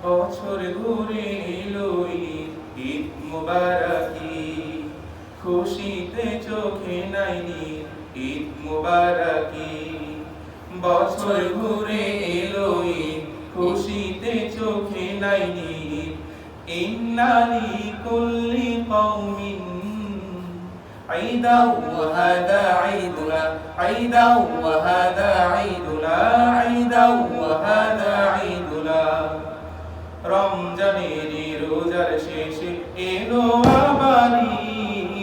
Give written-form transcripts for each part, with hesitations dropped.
বছর ঘুরে এলো ঈদ, ঈদ মুবারক ঈদ। খুশিতে চোখে নাই নীর, ঈদ মুবারক ঈদ। বছর ঘুরে এলো ঈদ, খুশিতে চোখে নাই নীর। ইন্না লিকুল্লি কওমিন ঈদা ওয়া হাদা ঈদুনা, ঈদা ওয়া হাদা ঈদুনা, ঈদা ওয়া হাদা ঈদুনা। রমজানের রোজার শেষে এলো আবার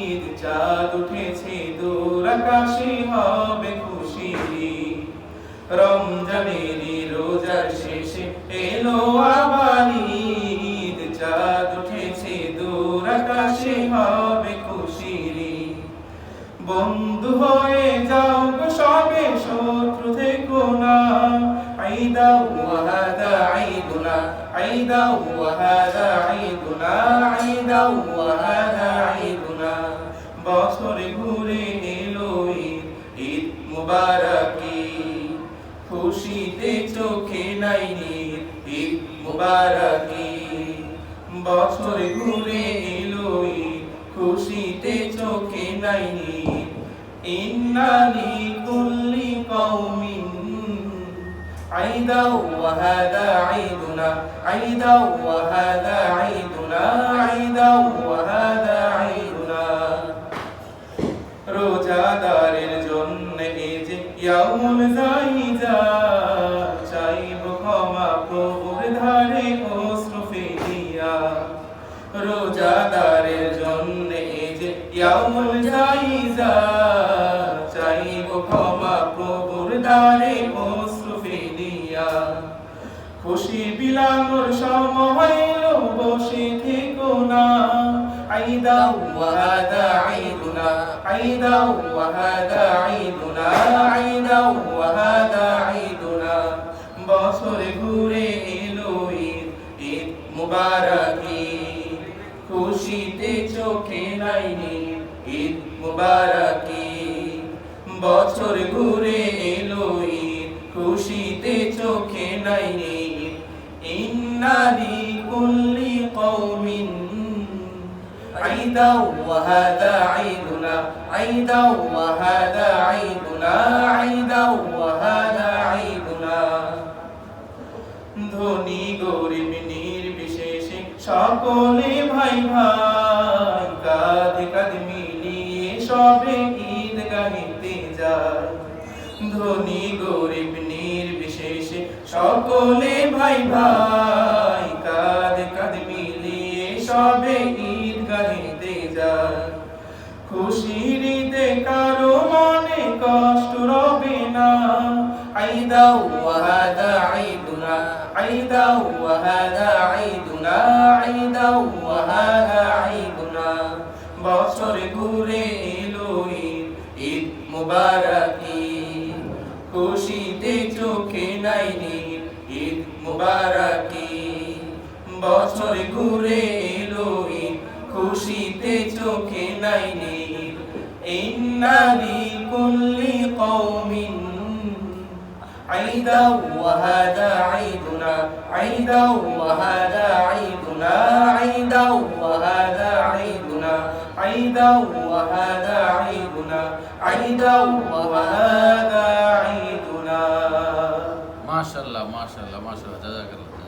ঈদ, চাঁদ উঠেছে দূর আকাশে হবে খুশির ঈদ। রমজানের রোজার শেষে এলো আবার ঈদ, চাঁদ উঠেছে দূর আকাশে হবে খুশির ঈদ। বন্ধু হয়ে যাও গো সবে, শত্রু থেকো না। ঈদা ওয়া হাদা ঈদুনা, ঈদা ওয়া হাদা ঈদুনা, ঈদা ওয়া হাদা ঈদুনা। বছর ঘুরে এলো ঈদ, ঈদ মুবারক ঈদ। খুশিতে চোখে নাই নীর, ঈদ মুবারক ঈদ। বছর ঘুরে এলো ঈদ, খুশিতে চোখে নাই নীর। ইন্না লিকুল্লি কওমিন ঈদা ওয়া হাদা ঈদুনা, ঈদা ওয়া হাদা ঈদুনা, ঈদা ওয়া হাদা ঈদুনা। রোজাদারের জন্য এই যে ইয়াউমুল জাইজা, চাইব ক্ষমা প্রভুর ধারে অশ্রু ফেলিয়া। রোজাদারের জন্য এই যে ইয়াউমুল জাইজা, চাইব ক্ষমা প্রভুর ধারে অশ্রু ফেলিয়া। খুশি বিলানোর সময় এলো, বসে থেকো না। ঈদা ওয়া হাদা ঈদুনা, ঈদা ওয়া হাদা ঈদুনা, ঈদা ওয়া হাদা ঈদুনা। বছর ঘুরে এলো ঈদ, ঈদ মুবারক ঈদ। খুশিতে চোখে নাই নীর, ঈদ মুবারক ঈদ। বছর ঘুরে এলো ঈদ, খুশিতে চোখে নাই নীর। ইন্না লিকুল্লি কওমিন ঈদা ওয়া হাদা ঈদুনা, ঈদা ওয়া হাদা ঈদুনা, ঈদা ওয়া হাদা ঈদুনা। ধনী গরিব নির্বিশেষে সকলে ভাই ভাই, কাঁধে কাঁধ মিলিয়ে সবে ঈদ গাহিতে যায়। ধনী গরিব নির্বিশেষে সকলে ভাই ভাই, কাঁধে কাঁধ মিলিয়ে সবে ঈদ গাহিতে যায়। খুশির ঈদে কারো মনে কষ্ট রবে না। ঈদা ওয়া হাদা ঈদুনা, ঈদা ওয়া হাদা ঈদুনা, ঈদা ওয়া হাদা ঈদুনা। বছর ঘুরে এলো ঈদ, ঈদ মুবারক ঈদ। খুশিতে চোখে নাই নীর, ঈদ মুবারক ঈদ। বছর ঘুরে এলো ঈদ, খুশিতে চোখে নাই নীর। ইন্না লিকুল্লি কওমিন ঈদা ওয়া হাদা ঈদুনা, ঈদা ওয়া হাদা ঈদুনা, ঈদা ওয়া হাদা ঈদুনা, ঈদা ওয়া হাদা ঈদুনা, ঈদা ওয়া হাদা ঈদুনা। মাশাআল্লাহ মাশাআল্লাহ মাশাআল্লাহ, জাযাকাল্লাহ।